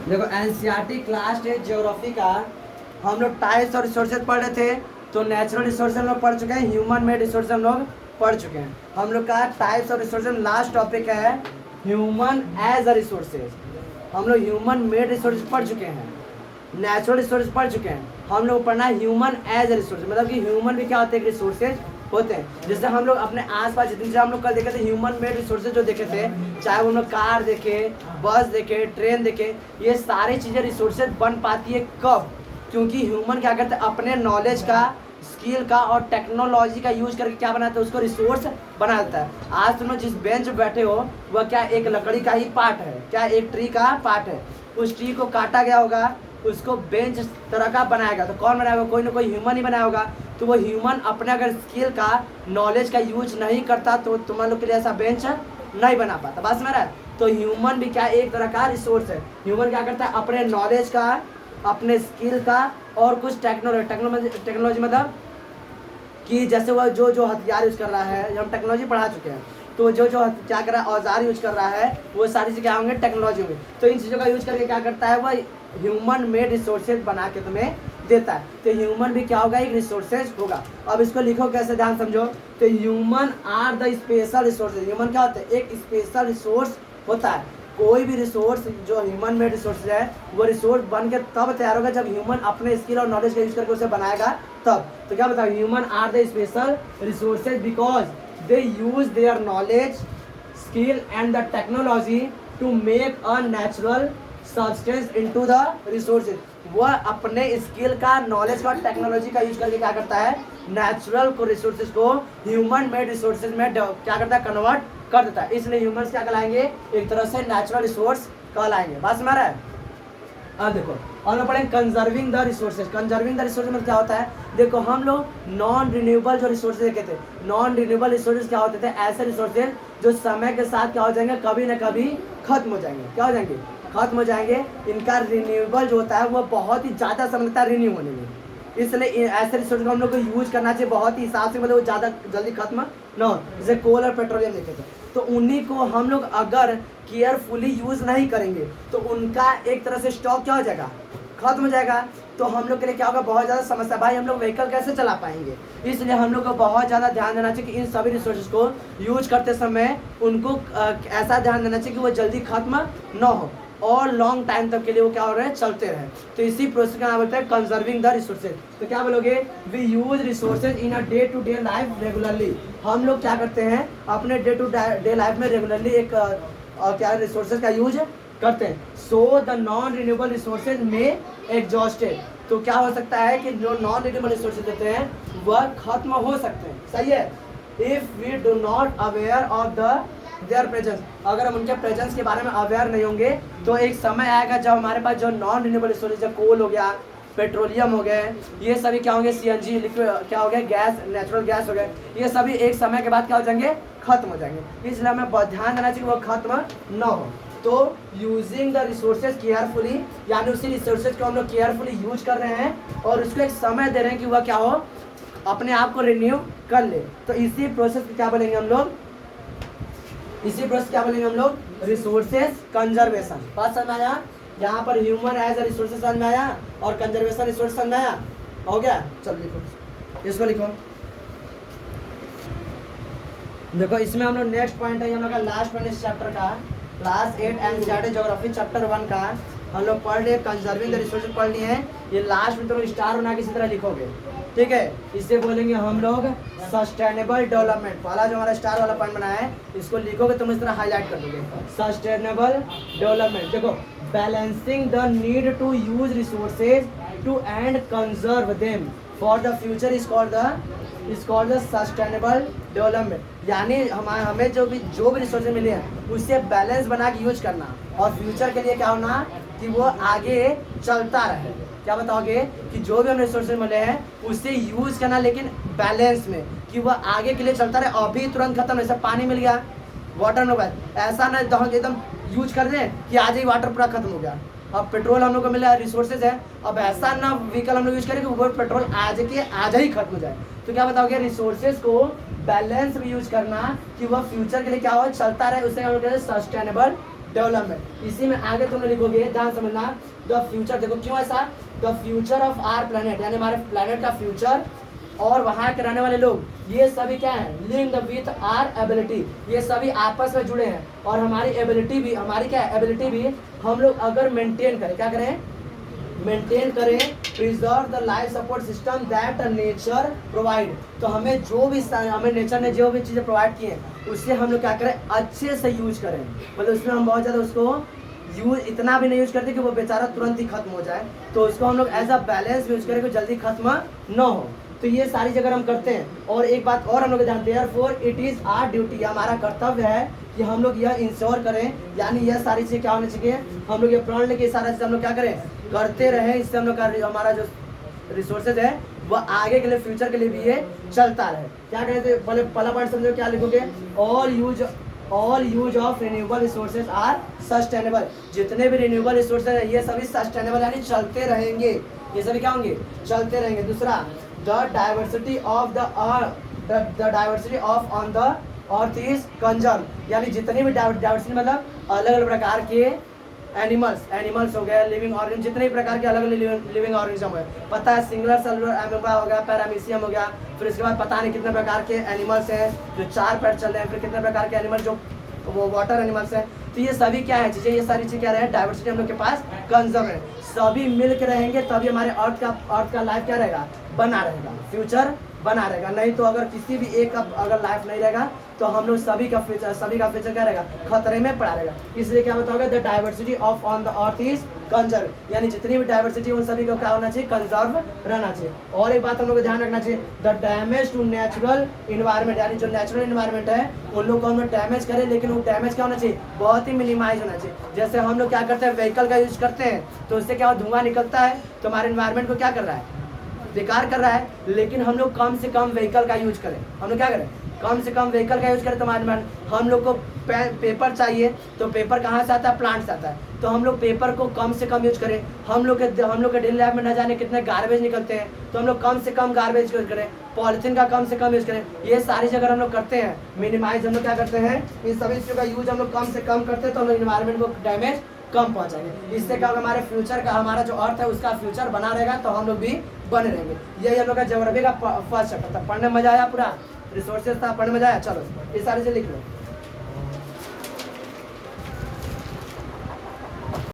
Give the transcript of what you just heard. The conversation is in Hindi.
देखो एनसीईआरटी क्लास 10 ज्योग्राफी का हम लोग टाइप्स और रिसोर्सेज पढ़ रहे थे। तो नेचुरल रिसोर्सेज हम लोग पढ़ चुके हैं, ह्यूमन मेड रिसोर्सेज हम लोग पढ़ चुके हैं। हम लोग का टाइप्स और रिसोर्सेज लास्ट टॉपिक है ह्यूमन एज अ रिसोर्सेज। हम लोग ह्यूमन मेड रिसोर्सेज पढ़ चुके हैं, नेचुरल रिसोर्सेज पढ़ चुके हैं। हम लोग पढ़ना है ह्यूमन एज अ रिसोर्सेज, मतलब कि ह्यूमन भी क्या होते हैं, रिसोर्सेज होते हैं। जैसे हम लोग अपने आसपास जितनी चीज़ें हम लोग कल देखे थे ह्यूमन मेड रिसोर्सेज जो देखे थे, चाहे वो हम लोग कार देखे, बस देखे, ट्रेन देखे, ये सारी चीज़ें रिसोर्सेज बन पाती है कब? क्योंकि ह्यूमन क्या करते हैं, अपने नॉलेज का, स्किल का और टेक्नोलॉजी का यूज करके क्या बनाता है, उसको रिसोर्स बनाता है। आज तुम लोग जिस बेंच पे बैठे हो वह क्या एक लकड़ी का ही पार्ट है, क्या एक ट्री का पार्ट है। उस ट्री को काटा गया होगा, उसको बेंच तरह का बनाएगा, तो कौन बनाएगा? कोई ना कोई ह्यूमन ही बनाया होगा। तो वो ह्यूमन अपने अगर स्किल का, नॉलेज का यूज नहीं करता तो तुम लोग के लिए ऐसा बेंच नहीं बना पाता। बात समझ रहा है? तो ह्यूमन भी क्या एक तरह का रिसोर्स है। ह्यूमन क्या करता है, अपने नॉलेज का, अपने स्किल का और कुछ टेक्नोलॉजी मतलब कि जैसे वह जो हथियार यूज कर रहा है, हम टेक्नोलॉजी पढ़ा चुके हैं, तो जो क्या कर रहा है, औजार यूज कर रहा है, वो सारी चीज़ें क्या होंगे, टेक्नोलॉजी होंगी। तो इन चीज़ों का यूज करके क्या करता है, वह ह्यूमन मेड रिसोर्सेज बना के तुम्हें देता है। तो ह्यूमन भी क्या होगा, एक रिसोर्सेज होगा। अब इसको लिखो कैसे, ध्यान समझो। तो human are the special resources. Human क्या होता है, एक स्पेशल रिसोर्स होता है। कोई भी रिसोर्स जो ह्यूमन मेड रिसोर्स है, वो रिसोर्स बन के तब तैयार होगा जब ह्यूमन अपने स्किल और नॉलेज का यूज करके उसे बनाएगा तब। तो क्या बताओ, human are the special resources because they use their knowledge, skill and the technology to make a natural substance into the resources. वह अपने स्किल का, नॉलेज का, टेक्नोलॉजी का यूज करके क्या करता है, नेचुरल को रिसोर्सेज को ह्यूमन मेड रिसोर्सेज में क्या करता है, कन्वर्ट कर देता है। इसलिए ह्यूमंस क्या कहलाएंगे, एक तरह से नेचुरल रिसोर्स कहलाएंगे। बात समझ रहा है? अब देखो हम लोग पढ़ेंगे conserving the resources. Conserving the resources में क्या होता है, देखो हम लोग नॉन रिन्यूएबल जो रिसोर्सेज देखे थे, नॉन रिन्यूएबल रिसोर्सेज क्या होते थे, ऐसे रिसोर्सेज जो समय के साथ क्या हो जाएंगे, कभी ना कभी खत्म हो जाएंगे। क्या हो जाएंगे, खत्म हो जाएंगे। इनका रिन्यूएबल जो होता है वो बहुत ही ज़्यादा समय लगता है रिन्यू होने में। इसलिए ऐसे रिसोर्स को हम लोग को यूज करना चाहिए बहुत ही हिसाब से, मतलब वो ज़्यादा जल्दी खत्म न हो। जैसे कोल और पेट्रोलियम देखे थे, तो उन्हीं को हम लोग अगर केयरफुली यूज़ नहीं करेंगे तो उनका एक तरह से स्टॉक क्या हो जाएगा, खत्म हो जाएगा। तो हम लोग के लिए क्या होगा, बहुत ज़्यादा समस्या। भाई हम लोग व्हीकल कैसे चला पाएंगे? इसलिए हम लोग को बहुत ज़्यादा ध्यान देना चाहिए कि इन सभी रिसोर्सेज को यूज करते समय उनको ऐसा ध्यान देना चाहिए कि वो जल्दी खत्म न हो और लॉन्ग टाइम तक के लिए वो क्या हो रहे हैं, चलते रहे। तो इसी प्रोसेस का नाम बोलते हैं कंजर्विंग द रिसोर्सेज। तो क्या बोलोगे, we use resources in a day to day life regularly. हम लोग क्या करते हैं, अपने डे टू डे लाइफ में रेगुलरली एक क्या रिसोर्सेज का यूज करते हैं। So the non renewable resources में एग्जॉस्टेड। तो क्या हो सकता है कि जो नॉन रिन्यूएबल रिसोर्सेज देते हैं वह खत्म हो सकते हैं। सही है, if we do not aware of the their presence. अगर हम उनके प्रेजेंस के बारे में अवेयर नहीं होंगे तो एक समय आएगा जब हमारे पास जो नॉन रिन्यूएबल रिसोर्सेज, कोल हो गया, पेट्रोलियम हो गए, ये सभी क्या होंगे, सीएनजी लिक्विड क्या हो गया, गैस, नेचुरल गैस हो गए, ये सभी एक समय के बाद क्या हो जाएंगे, खत्म हो जाएंगे। इसलिए हमें बहुत ध्यान देना चाहिए वो खत्म न हो। तो यूजिंग द रिसोर्सेज केयरफुली, यानी उसी रिसोर्सेज को हम लोग केयरफुली यूज कर रहे हैं और उसको एक समय दे रहे हैं कि वह क्या हो, अपने आप को रिन्यू कर ले। तो इसी प्रोसेस क्या बोलेंगे हम लोग, इसी प्रोसेस क्या बोलेंगे हम लोग, रिसोर्सेज कंजर्वेशन। बात समझ में आया? यहाँ पर ह्यूमन एज अ रिसोर्सेज समझ में आया और कंजर्वेशन रिसोर्स समझ में आया? हो गया? चल लिखो, इसको लिखो। देखो इसमें हम लोग नेक्स्ट पॉइंट है हम लोग का लास्ट पॉइंट इस चैप्टर का, क्लास 8 एनसीईआरटी ज्योग्राफी चैप्टर 1 का हम लोग पढ़ लिए, कंजर्विंग द रिसोर्सेज पढ़ लिए हैं। ये लास्ट में तुम लोग स्टार बना के इसी तरह लिखोगे, ठीक है? इसे बोलेंगे हम लोग सस्टेनेबल डेवलपमेंट। पहला जो हमारा स्टार वाला पॉइंट बनाया है इसको लिखोगे, तुम इस तरह हाईलाइट कर दोगे, सस्टेनेबल डेवलपमेंट। देखो balancing the need to use resources to and conserve them for the future is called the sustainable development. यानी हमें जो भी रिसोर्सेज मिले हैं उससे बैलेंस बना के यूज करना और फ्यूचर के लिए क्या होना कि वो आगे चलता रहे। क्या बताओगे कि जो भी हम रिसोर्सेज मिले हैं उससे यूज करना, लेकिन बैलेंस में, कि वह आगे के लिए चलता रहे। अभी तुरंत खत्म, जैसे पानी मिल गया, वाटर में गया, ऐसा ना एकदम यूज कर दें कि आज ही वाटर पूरा खत्म हो गया। अब पेट्रोल हम लोग को मिला, रिसोर्सेज है, अब ऐसा ना व्हीकल हम लोग यूज करें कि वो पेट्रोल आज ही खत्म हो जाए। तो क्या बताओगे, रिसोर्सेज को बैलेंस में यूज करना कि वह फ्यूचर के लिए क्या हो, चलता रहे, उसे हम लोग कहते हैं सस्टेनेबल डेवलपमेंट। इसी में आगे तुम लिखोगे, ध्यान समझना, द फ्यूचर, देखो क्यों ऐसा, the future of our planet, यानी हमारे प्लेनेट का फ्यूचर और वहाँ के रहने वाले लोग, ये सभी क्या है, लिंक्ड विथ आर एबिलिटी, ये सभी आपस में जुड़े हैं। और हमारी एबिलिटी भी, हमारी क्या है, एबिलिटी भी हम लोग अगर मेंटेन करें, क्या करें, मेंटेन करें, preserve the life support system that nature provide, तो हमें जो भी, हमें नेचर ने जो भी चीज़ें प्रोवाइड की हैं उससे हम लोग क्या करें, अच्छे से यूज करें। मतलब उसमें हम बहुत ज़्यादा उसको यूज इतना भी नहीं यूज करते कि वो बेचारा तुरंत ही खत्म हो जाए, तो उसको हम लोग एज अ बैलेंस यूज करें कि जल्दी खत्म न हो। तो ये सारी जगह हम करते हैं। और एक बात और हम लोग जानते हैं, for it is our duty, हमारा कर्तव्य है कि हम लोग यह इंश्योर करें, यानी यह सारी चीज़ें क्या होनी चाहिए, हम लोग ये प्रण लेके सारा चीज़ हम लोग क्या करें, करते रहें। इससे हम लोग का हमारा जो रिसोर्सेज है वह आगे के लिए, फ्यूचर के लिए भी ये चलता रहे। क्या कहते हैं, पहले पहला पॉइंट समझो, क्या लिखोगे, all use of renewable resources are sustainable, जितने भी रिन्यूएबल रिसोर्सेज है ये सभी सस्टेनेबल यानी चलते रहेंगे, ये सभी क्या होंगे, चलते रहेंगे। दूसरा, the diversity of on the earth is conserve, यानी जितनी भी डाइवर्सिटी मतलब अलग अलग प्रकार के एनिमल्स हो गए, लिविंग ऑर्गेनिज्म, जितने भी प्रकार के अलग अलग लिविंग ऑर्गेनिज्म है, पता है, सिंगुलर सेलुलर एमोबा हो गया, पैरामीशियम हो गया, फिर इसके बाद पता नहीं कितने प्रकार के एनिमल्स हैं जो 4 पैर चल रहे हैं, फिर कितने प्रकार के एनिमल जो वो वाटर एनिमल्स हैं। तो ये सभी क्या है चीज़ें, ये सारी चीज़ क्या रहे, डाइवर्सिटी हम लोग के पास कंजर्व है, सभी मिल के रहेंगे तभी हमारे अर्थ का लाइफ क्या रहेगा, बना रहेगा, फ्यूचर बना रहेगा। नहीं तो अगर किसी भी एक का अगर लाइफ नहीं रहेगा तो हम लोग सभी का फ्यूचर क्या रहेगा, खतरे में पड़ा रहेगा। इसलिए क्या बताओगे, the diversity of on the earth is conserve, यानी जितनी भी डाइवर्सिटी उन सभी को क्या होना चाहिए, कंजर्व रहना चाहिए। और एक बात हम लोग को ध्यान रखना चाहिए, the damage to natural environment, यानी जो नेचुरल इन्वायरमेंट है उन लोग को हम लोग डैमेज करें, लेकिन वो डैमेज क्या होना चाहिए, बहुत ही मिनिमाइज होना चाहिए। जैसे हम लोग क्या करते हैं, व्हीकल का यूज करते हैं तो उससे क्या धुआं निकलता है, तो हमारे इन्वायरमेंट को क्या कर रहा है, बेकार कर रहा है। लेकिन हम लोग कम से कम व्हीकल का यूज करें, हम लोग क्या करें, कम से कम व्हीकल का यूज करें। तो हम लोग को पेपर चाहिए, तो पेपर कहाँ से आता है, प्लांट से आता है, तो हम लोग पेपर को कम से कम यूज करें। हम लोग के डेली लाइफ में न जाने कितने गार्बेज निकलते हैं, तो हम लोग कम से कम गार्बेज यूज करें, पॉलिथीन का कम से कम यूज करें। ये सारी जगह हम लोग करते हैं, मिनिमाइज हम लोग क्या करते हैं, इन सभी चीज़ों का यूज हम लोग कम से कम करते हैं, तो हम लोग इन्वायरमेंट को डैमेज कम पहुंचाएंगे। इससे क्या होगा, हमारे फ्यूचर का, हमारा जो अर्थ है उसका फ्यूचर बना रहेगा, तो हम लोग भी बने रहेंगे। यही हम लोग का ज्योग्राफी का फर्स्ट चैप्टर था। पढ़ने में मजा आया, पूरा रिसोर्सेज था, पढ़ने में मजा आया। चलो ये सारी से लिख लो।